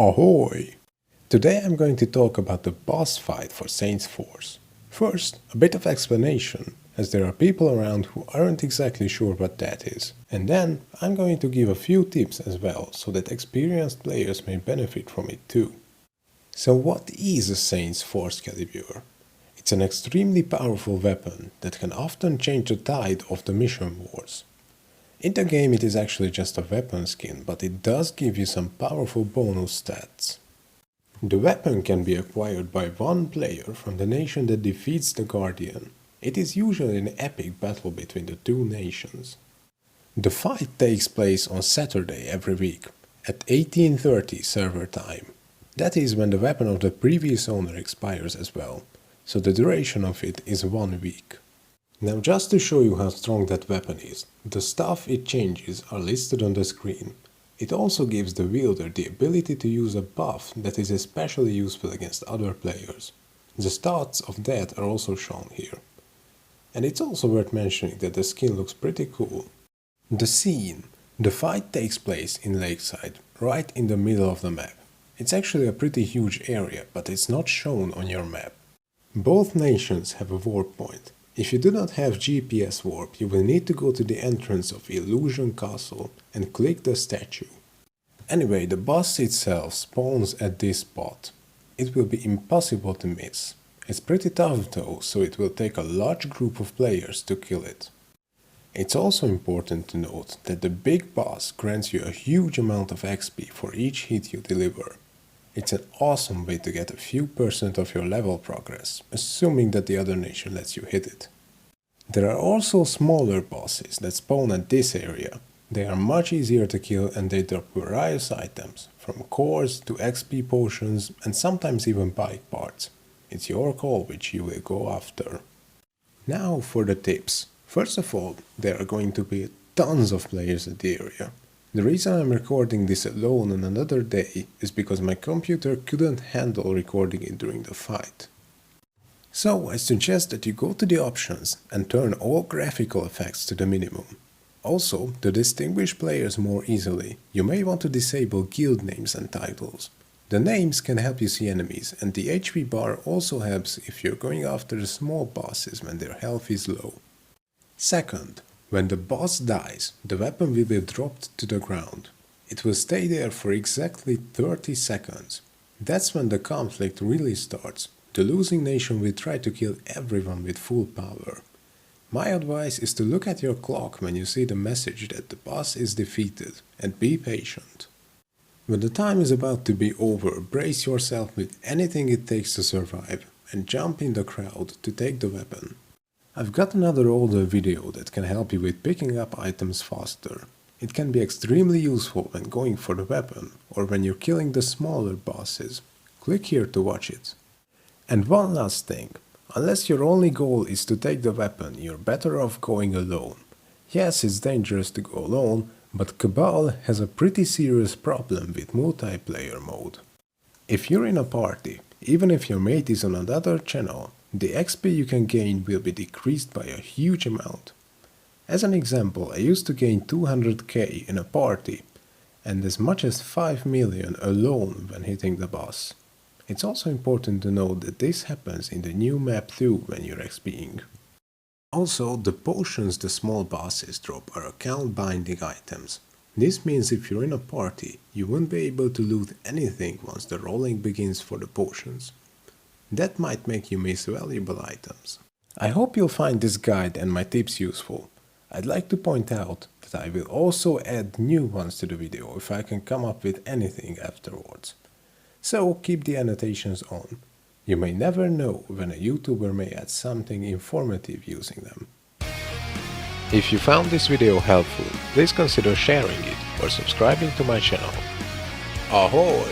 Ahoy! Today I'm going to talk about the boss fight for Saints Force. First, a bit of explanation, as there are people around who aren't exactly sure what that is. And then I'm going to give a few tips as well, so that experienced players may benefit from it too. So what is a Saints Forcecalibur? It's an extremely powerful weapon that can often change the tide of the mission wars. In the game it is actually just a weapon skin, but it does give you some powerful bonus stats. The weapon can be acquired by one player from the nation that defeats the Guardian. It is usually an epic battle between the two nations. The fight takes place on Saturday every week, at 18:30 server time. That is when the weapon of the previous owner expires as well, so the duration of it is 1 week. Now just to show you how strong that weapon is, the stuff it changes are listed on the screen. It also gives the wielder the ability to use a buff that is especially useful against other players. The stats of that are also shown here. And it's also worth mentioning that the skin looks pretty cool. The scene. The fight takes place in Lakeside, right in the middle of the map. It's actually a pretty huge area, but it's not shown on your map. Both nations have a warp point. If you do not have GPS warp, you will need to go to the entrance of Illusion Castle and click the statue. Anyway, the boss itself spawns at this spot. It will be impossible to miss. It's pretty tough though, so it will take a large group of players to kill it. It's also important to note that the big boss grants you a huge amount of XP for each hit you deliver. It's an awesome way to get a few % of your level progress, assuming that the other nation lets you hit it. There are also smaller bosses that spawn at this area. They are much easier to kill and they drop various items, from cores to XP potions and sometimes even bike parts. It's your call which you will go after. Now for the tips. First of all, there are going to be tons of players at the area. The reason I'm recording this alone on another day is because my computer couldn't handle recording it during the fight. So I suggest that you go to the options and turn all graphical effects to the minimum. Also, to distinguish players more easily, you may want to disable guild names and titles. The names can help you see enemies, and the HP bar also helps if you're going after the small bosses when their health is low. Second, when the boss dies, the weapon will be dropped to the ground. It will stay there for exactly 30 seconds. That's when the conflict really starts. The losing nation will try to kill everyone with full power. My advice is to look at your clock when you see the message that the boss is defeated, and be patient. When the time is about to be over, brace yourself with anything it takes to survive, and jump in the crowd to take the weapon. I've got another older video that can help you with picking up items faster. It can be extremely useful when going for the weapon, or when you're killing the smaller bosses. Click here to watch it. And one last thing, unless your only goal is to take the weapon, you're better off going alone. Yes, it's dangerous to go alone, but Cabal has a pretty serious problem with multiplayer mode. If you're in a party, even if your mate is on another channel, the XP you can gain will be decreased by a huge amount. As an example, I used to gain 200k in a party, and as much as 5 million alone when hitting the boss. It's also important to note that this happens in the new map too when you're XPing. Also, the potions the small bosses drop are account binding items. This means if you're in a party, you won't be able to loot anything once the rolling begins for the potions. That might make you miss valuable items. I hope you'll find this guide and my tips useful. I'd like to point out that I will also add new ones to the video if I can come up with anything afterwards. So keep the annotations on. You may never know when a YouTuber may add something informative using them. If you found this video helpful, please consider sharing it or subscribing to my channel. Ahoy!